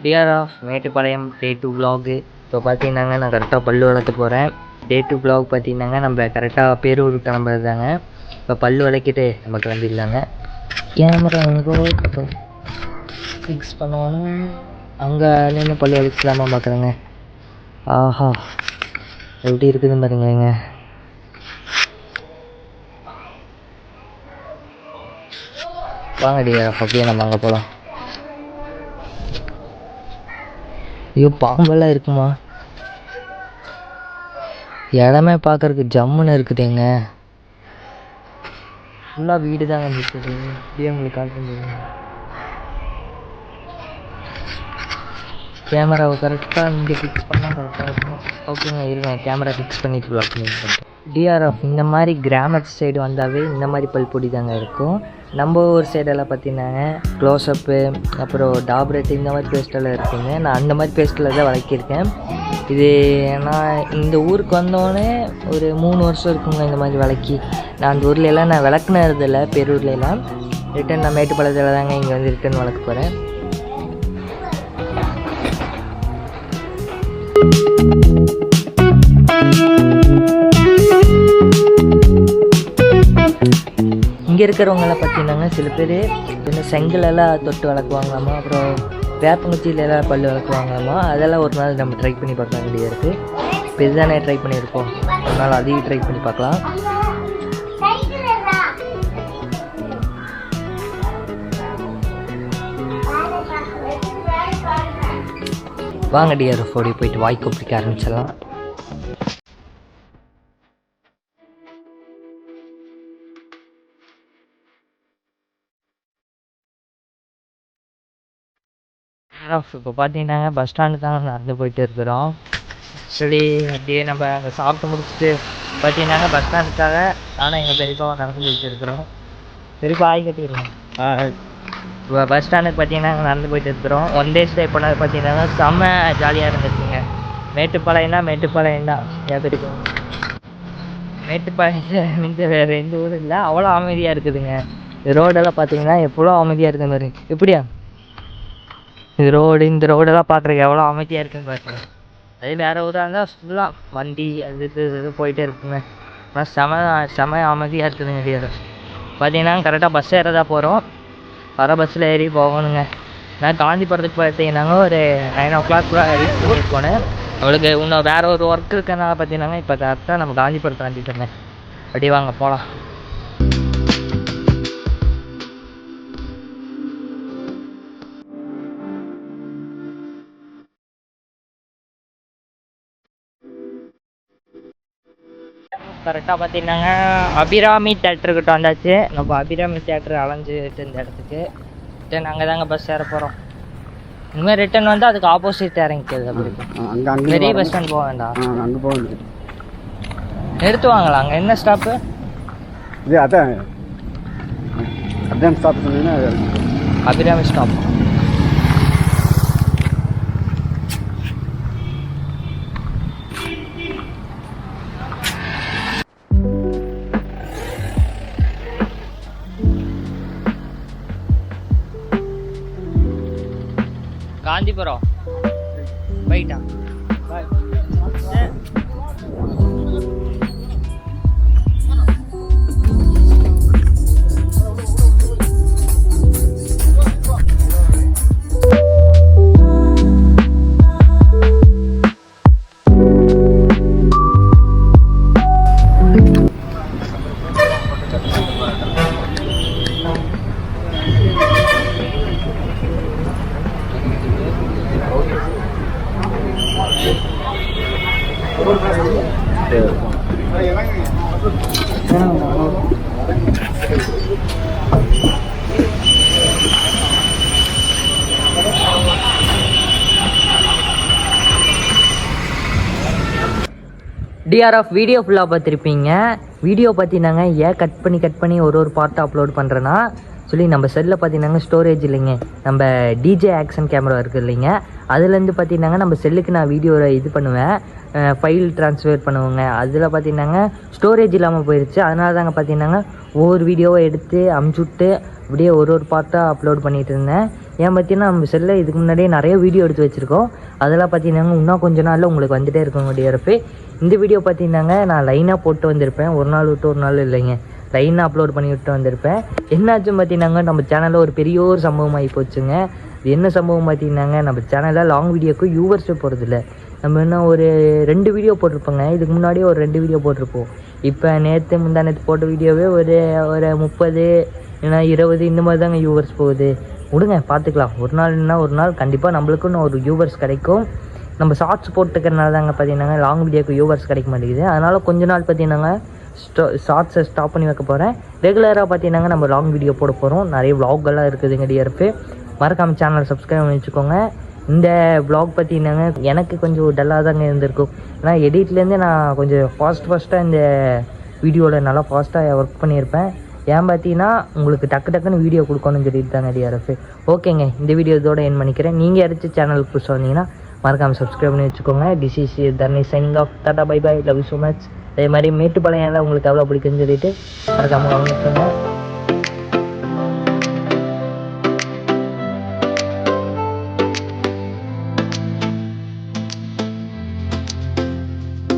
TR of Mettupalayam day 2 vlog. இப்போ பார்த்தீங்கன்னாங்க நான் கரெக்டாக பல்லு வளர்க்க போகிறேன். டே 2 vlog பார்த்தீங்கன்னாங்க நம்ம கரெக்டாக பேரூர் கிளம்புறது தாங்க. இப்போ பல்லு வளர்க்கிட்டு நம்ம கிளம்பிடலாங்க. கேமரா ஃபிக்ஸ் பண்ணோன்னா அங்கே நின்று பல்லு வளர்க்கலாமா பார்க்குறேங்க. ஆஹா எப்படி இருக்குதுன்னு பாருங்க. வாங்க டிஆர் அப்படியே நம்ம அங்கே போகலாம். ஐயோ பாம்பெல்லாம் இருக்குமா? இடமே பார்க்கறதுக்கு ஜம்முன்னு இருக்குதுங்க. ஃபுல்லாக வீடு தாங்க இருக்குது. இப்படியே உங்களுக்கு காட்டுறது கேமராவை கரெக்டாக இங்கே ஃபிக்ஸ் பண்ணால் கரெக்டாக இருக்கும். ஓகேங்க இருங்க கேமரா ஃபிக்ஸ் பண்ணிட்டு vlog பண்ணிட்டு. டிஆர்எஃப் இந்த மாதிரி கிராமத்து சைடு வந்தாவே இந்த மாதிரி பல்பொடி தாங்க இருக்கும். நம்ம ஊர் சைடெல்லாம் பார்த்தீங்கன்னாங்க க்ளோஸ்அப்பு அப்புறம் டாப்ரெட் இந்த மாதிரி பேஸ்ட்டெல்லாம் இருக்குங்க. நான் அந்த மாதிரி பேஸ்ட்டில் தான் வளர்க்கியிருக்கேன். இது நான் இந்த ஊருக்கு வந்தோடனே ஒரு 3 வருஷம் இருக்குங்க இந்த மாதிரி வளர்க்கி. நான் அந்த ஊர்லெலாம் நான் விளக்குனதில்லை. பேரூர்லாம் ரிட்டன் நான் மேட்டுப்பாளையத்தில் தாங்க இங்கே வந்து ரிட்டன் வளர்க்க போகிறேன். இங்கே இருக்கிறவங்கள பார்த்தீங்கன்னா சில பேர் இந்த செங்கலெல்லாம் தொட்டு வளர்க்குவாங்களாமா, அப்புறம் வேப்பங்குச்சியிலலாம் பல் வளர்க்குவாங்களாமா. அதெல்லாம் ஒரு நாள் நம்ம ட்ரை பண்ணி பார்க்க வேண்டியது இருக்குது. இப்போ இதுதானே ட்ரை பண்ணியிருக்கோம், ஒரு நாள் அதையும் ட்ரை பண்ணி பார்க்கலாம். வாங்க டிஆர்எஃப் ஓடி போயிட்டு வாய்க்கு பிடிக்க ஆரம்பிச்சிடலாம். இப்போ பார்த்தீங்கன்னாங்க பஸ் ஸ்டாண்டு தான் நடந்து போயிட்டு இருக்கிறோம். சரி அப்படியே நம்ம அங்கே சாப்பிட்டு முடிச்சுட்டு பார்த்தீங்கன்னாங்க பஸ் ஸ்டாண்டுக்காக நானும் எங்கள் பெரியப்பாவை நடந்து போயிட்டு இருக்கிறோம். பெரியப்பா ஆய் கட்டிடுறோம். இப்போ பஸ் ஸ்டாண்டுக்கு பார்த்தீங்கன்னா நடந்து போயிட்டு இருக்கிறோம். ஒன் டே ஸ்டே பண்ணது பார்த்தீங்கன்னா செம்ம ஜாலியாக இருந்துச்சுங்க. மேட்டுப்பாளையம் தான் ஏன் பெரியப்பா மேட்டுப்பாளையம் இந்த வேறு எந்த ஊரும் இல்லை, அவ்வளோ அமைதியாக இருக்குதுங்க. ரோடெல்லாம் பார்த்தீங்கன்னா எவ்வளோ அமைதியாக இருக்குது மாதிரி. எப்படியா இந்த ரோடெல்லாம் பார்க்குறதுக்கு எவ்வளோ அமைதியாக இருக்குன்னு பார்க்குறேன். அதே வேறு ஊராக இருந்தால் ஃபுல்லாக வண்டி அது இது போயிட்டே இருக்குங்க. ஆனால் செம அமைதியாக இருக்குதுங்க. பார்த்தீங்கன்னா கரெக்டாக பஸ் ஏறதான் போகிறோம். வர பஸ்ஸில் ஏறி போகணுங்க. நான் காந்திபுரத்துக்கு பார்த்தீங்கன்னாங்க ஒரு 9 o'clock ரீச் பண்ணிட்டு போனேன். அவளுக்கு இன்னும் வேறு ஒரு ஒர்க் இருக்கிறனால பார்த்தீங்கன்னா இப்போ கரெக்டாக நம்ம காந்திபுரத்தை வந்துட்டு இருந்தேன். அப்படியே வாங்க போகலாம். கரெக்டாக பார்த்தீங்கன்னாங்க அபிராமி தேட்டருக்கிட்ட வந்தாச்சு. நம்ம அபிராமி தேட்டர் அலைஞ்சிட்டு இந்த இடத்துக்கு ரிட்டன் அங்கே தாங்க பஸ் ஏற போகிறோம். இனிமேல் ரிட்டன் வந்து அதுக்கு ஆப்போசிட் இறங்கிக்கிறது. அப்படி பெரிய பஸ் ஸ்டாண்ட் போக வேண்டாம், அங்கே போக வேண்டியது. நிறுத்துவாங்களா அங்கே? என்ன ஸ்டாப்பு இது? அதான் ஸ்டாப் சொன்னீங்கன்னா அபிராமி ஸ்டாப். காந்திபுரம் போயிட்டா. டிஆர்எஃப் வீடியோ ஃபுல்லாக பார்த்துருப்பீங்க. வீடியோ பார்த்தீங்கன்னாங்க ஏன் கட் பண்ணி ஒரு பார்ட்டாக அப்லோட் பண்ணுறேன்னா சொல்லி நம்ம செல்லில் பார்த்தீங்கன்னாங்க ஸ்டோரேஜ் இல்லைங்க. நம்ம டிஜே ஆக்ஷன் கேமரா இருக்குது இல்லைங்க, அதுலேருந்து பார்த்தீங்கன்னாங்க நம்ம செல்லுக்கு நான் வீடியோ இது பண்ணுவேன், ஃபைல் ட்ரான்ஸ்ஃபர் பண்ணுவோங்க. அதில் பார்த்தீங்கன்னாங்க ஸ்டோரேஜ் இல்லாமல் போயிடுச்சு. அதனால தாங்க பார்த்தீங்கன்னாங்க ஒவ்வொரு வீடியோவை எடுத்து அமுச்சுட்டு அப்படியே ஒரு பார்ட்டாக அப்லோட் பண்ணிகிட்டு இருந்தேன். ஏன் பார்த்தீங்கன்னா நம்ம செல்லில் இதுக்கு முன்னாடியே நிறைய வீடியோ எடுத்து வச்சுருக்கோம். அதெல்லாம் பார்த்தீங்கன்னாங்க இன்னும் கொஞ்ச நாளில் உங்களுக்கு வந்துகிட்டே இருக்குங்க டிஆர்எஃப். இந்த வீடியோ பார்த்தீங்கன்னாங்க நான் லைனாக போட்டு வந்திருப்பேன், ஒரு நாள் விட்டு ஒரு நாள் இல்லைங்க, லைனாக அப்லோட் பண்ணி விட்டு வந்திருப்பேன். என்னாச்சும் பார்த்தீங்கன்னாங்க நம்ம சேனலில் ஒரு பெரிய ஒரு சம்பவம் ஆகி போச்சுங்க. இது என்ன சம்பவம் பார்த்தீங்கன்னாங்க, நம்ம சேனலில் லாங் வீடியோக்கு வியூவர்ஸே போகிறதில்ல. நம்ம இன்னும் ஒரு 2 வீடியோ போட்டிருப்போங்க, இதுக்கு முன்னாடியே ஒரு 2 வீடியோ போட்டிருப்போம். இப்போ முந்தா நேற்று போட்ட வீடியோவே ஒரு 30 இல்லைனா 20 இந்த மாதிரி தாங்க வியூவர்ஸ் போகுது. விடுங்க பார்த்துக்கலாம், ஒரு நாள் இல்லைனா ஒரு நாள் கண்டிப்பாக நம்மளுக்குன்னு ஒரு வியூவர்ஸ் கிடைக்கும். நம்ம ஷார்ட்ஸ் போட்டுக்கிறனால தாங்க பார்த்தீங்கன்னா லாங் வீடியோக்கு வியூவர்ஸ் கிடைக்க மாட்டேங்குது. அதனால் கொஞ்ச நாள் பார்த்தீங்கன்னாங்க ஷார்ட்ஸை ஸ்டாப் பண்ணி வைக்க போகிறேன். ரெகுலராக பார்த்தீங்கன்னா நம்ம லாங் வீடியோ போட போகிறோம். நிறைய vlogலாம் இருக்குதுங்க டிஆர்எஃப். மறக்காமல் சேனல் சப்ஸ்கிரைப் பண்ணி வச்சுக்கோங்க. இந்த vlog பார்த்தீங்கன்னாங்க எனக்கு கொஞ்சம் டல்லாக தாங்க இருந்திருக்கும். ஏன்னா எடிட்லேருந்தே நான் கொஞ்சம் ஃபாஸ்ட்டாக இந்த வீடியோவில் நல்லா ஃபாஸ்ட்டாக ஒர்க் பண்ணியிருப்பேன். ஏன் பார்த்தீங்கன்னா உங்களுக்கு டக்குன்னு வீடியோ கொடுக்கணும்னு சொல்லிட்டு தாங்க டிஆர்எஃப். ஓகேங்க, இந்த வீடியோ இதோட என் பண்ணிக்கிறேன். நீங்கள் யாராச்சும் சேனலுக்கு புதுசாக வந்தீங்கன்னா மறக்காமல் சப்ஸ்கிரைப் பண்ணி வச்சுக்கோங்க. This is Dharni signing off. Tata bye bye, love you so much. அதே மாதிரி மேட்டுப்பாளையம் உங்களுக்கு எவ்வளோ பிடிக்குன்னு சொல்லிட்டு மறக்காமல் கவனிச்சுக்கோங்க.